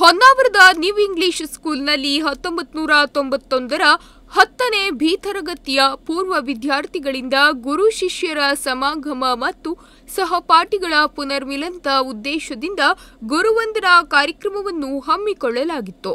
ಹೊನ್ನಾವರದ new English ಸ್ಕೂಲ್ನಲ್ಲಿ 1991ರ 10ನೇ B ತರಗತಿಯ ಪೂರ್ವ ವಿದ್ಯಾರ್ಥಿಗಳಿಂದ ಗುರು ಶಿಷ್ಯರ ಸಮಾಗಮ ಮತ್ತು ಸಹಪಾಠಿಗಳ ಪುನರ್ಮಿಲನದ ಉದ್ದೇಶದಿಂದ ಗುರುವಂದನಾ ಕಾರ್ಯಕ್ರಮವನ್ನು ಹಮ್ಮಿಕೊಳ್ಳಲಾಗಿತ್ತು.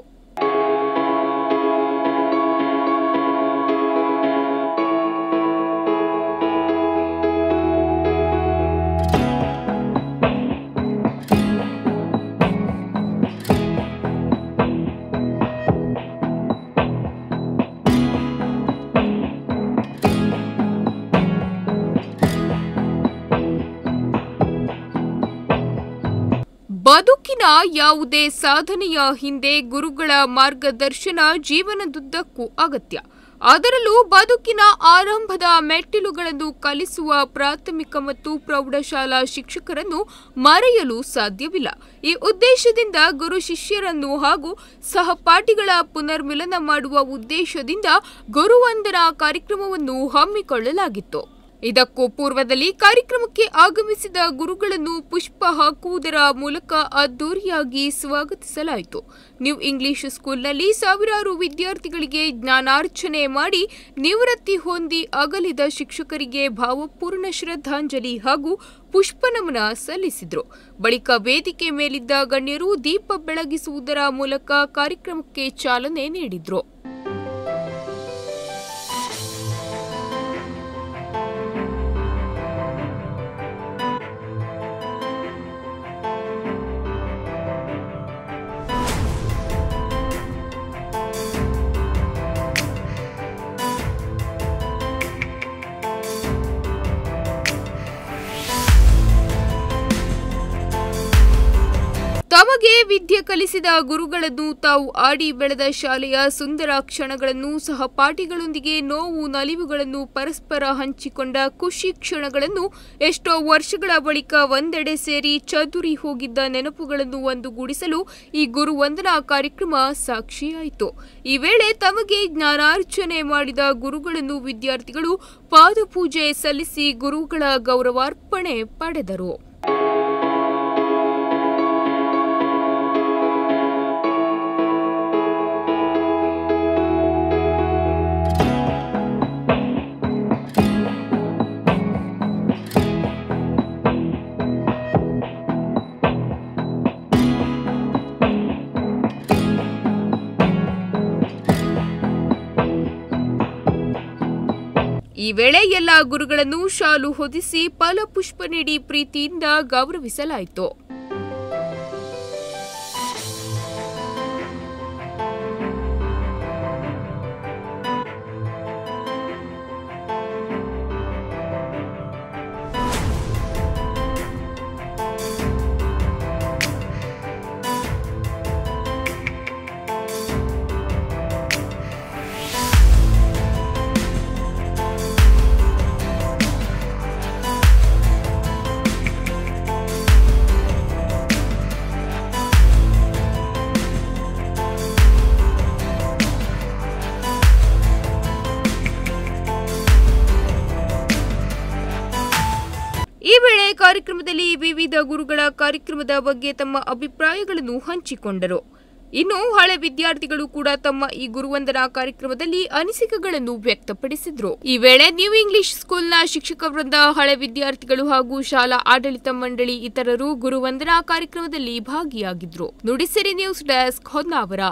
ಬದುಕಿನ ಯಾವುದೇ ಸಾಧನೆಯ ಹಿಂದೆ ಗುರುಗಳ ಮಾರ್ಗದರ್ಶನ ಜೀವನದುದ್ದಕ್ಕೂ ಅಗತ್ಯ. ಅದರಲ್ಲೂ ಬದುಕಿನ ಆರಂಭದ ಮೆಟ್ಟಿಲುಗಳನ್ನು ಕಲಿಸುವ ಪ್ರಾಥಮಿಕ ಮತ್ತು ಪ್ರೌಢಶಾಲಾ ಶಿಕ್ಷಕರನ್ನು ಮರೆಯಲು ಸಾಧ್ಯವಿಲ್ಲ. ಈ ಉದ್ದೇಶದಿಂದ ಗುರು ಶಿಷ್ಯರನ್ನು ಹಾಗೂ ಸಹಪಾಠಿಗಳ ಪುನರ್ಮಿಲನ ಮಾಡುವ ಉದ್ದೇಶದಿಂದ ಗುರುವಂದನಾ ಕಾರ್ಯಕ್ರಮವನ್ನು ಹಮ್ಮಿಕೊಳ್ಳಲಾಗಿತ್ತು. ಇದಕ್ಕೂ ಪೂರ್ವದಲ್ಲಿ ಕಾರ್ಯಕ್ರಮಕ್ಕೆ ಆಗಮಿಸಿದ ಗುರುಗಳನ್ನು ಪುಷ್ಪ ಹಾಕುವುದರ ಮೂಲಕ ಅದ್ದೂರಿಯಾಗಿ ಸ್ವಾಗತಿಸಲಾಯಿತು. ನ್ಯೂ ಇಂಗ್ಲಿಷ್ ಸ್ಕೂಲ್ನಲ್ಲಿ ಸಾವಿರಾರು ವಿದ್ಯಾರ್ಥಿಗಳಿಗೆ ಜ್ಞಾನಾರ್ಚನೆ ಮಾಡಿ ನಿವೃತ್ತಿ ಹೊಂದಿ ಅಗಲಿದ ಶಿಕ್ಷಕರಿಗೆ ಭಾವಪೂರ್ಣ ಶ್ರದ್ಧಾಂಜಲಿ ಹಾಗೂ ಪುಷ್ಪನಮನ ಸಲ್ಲಿಸಿದರು. ಬಳಿಕ ವೇದಿಕೆ ಮೇಲಿದ್ದ ಗಣ್ಯರು ದೀಪ ಬೆಳಗಿಸುವುದರ ಮೂಲಕ ಕಾರ್ಯಕ್ರಮಕ್ಕೆ ಚಾಲನೆ ನೀಡಿದರು. ತಮಗೆ ವಿದ್ಯೆ ಕಲಿಸಿದ ಗುರುಗಳನ್ನು ತಾವು ಆಡಿ ಬೆಳೆದ ಶಾಲೆಯ ಸುಂದರ ಕ್ಷಣಗಳನ್ನು, ಸಹಪಾಠಿಗಳೊಂದಿಗೆ ನೋವು ನಲಿವುಗಳನ್ನು ಪರಸ್ಪರ ಹಂಚಿಕೊಂಡ ಖುಷಿ ಕ್ಷಣಗಳನ್ನು, ಎಷ್ಟೋ ವರ್ಷಗಳ ಬಳಿಕ ಒಂದೆಡೆ ಸೇರಿ ಚದುರಿ ಹೋಗಿದ್ದ ನೆನಪುಗಳನ್ನು ಒಂದುಗೂಡಿಸಲು ಈ ಗುರುವಂದನಾ ಕಾರ್ಯಕ್ರಮ ಸಾಕ್ಷಿಯಾಯಿತು. ಈ ವೇಳೆ ತಮಗೆ ಜ್ಞಾನಾರ್ಚನೆ ಮಾಡಿದ ಗುರುಗಳನ್ನು ವಿದ್ಯಾರ್ಥಿಗಳು ಪಾದಪೂಜೆ ಸಲ್ಲಿಸಿ ಗುರುಗಳ ಗೌರವಾರ್ಪಣೆ ಪಡೆದರು. ಈ ವೇಳೆ ಎಲ್ಲ ಗುರುಗಳನ್ನು ಶಾಲು ಹೊದಿಸಿ ಫಲಪುಷ್ಪ ನೀಡಿ ಪ್ರೀತಿಯಿಂದ ಗೌರವಿಸಲಾಯಿತು. ಈ ವೇಳೆ ಕಾರ್ಯಕ್ರಮದಲ್ಲಿ ವಿವಿಧ ಗುರುಗಳ ಕಾರ್ಯಕ್ರಮದ ಬಗ್ಗೆ ತಮ್ಮ ಅಭಿಪ್ರಾಯಗಳನ್ನು ಹಂಚಿಕೊಂಡರು. ಇನ್ನು ಹಳೆ ವಿದ್ಯಾರ್ಥಿಗಳು ಕೂಡ ತಮ್ಮ ಈ ಗುರುವಂದನಾ ಕಾರ್ಯಕ್ರಮದಲ್ಲಿ ಅನಿಸಿಕೆಗಳನ್ನು ವ್ಯಕ್ತಪಡಿಸಿದರು. ಈ ವೇಳೆ ನ್ಯೂ ಇಂಗ್ಲಿಷ್ ಸ್ಕೂಲ್ನ ಶಿಕ್ಷಕ ವೃಂದ, ಹಳೆ ವಿದ್ಯಾರ್ಥಿಗಳು ಹಾಗೂ ಶಾಲಾ ಆಡಳಿತ ಮಂಡಳಿ ಇತರರು ಗುರುವಂದನಾ ಕಾರ್ಯಕ್ರಮದಲ್ಲಿ ಭಾಗಿಯಾಗಿದ್ದರು. Nudisiri news desk, Honnavar.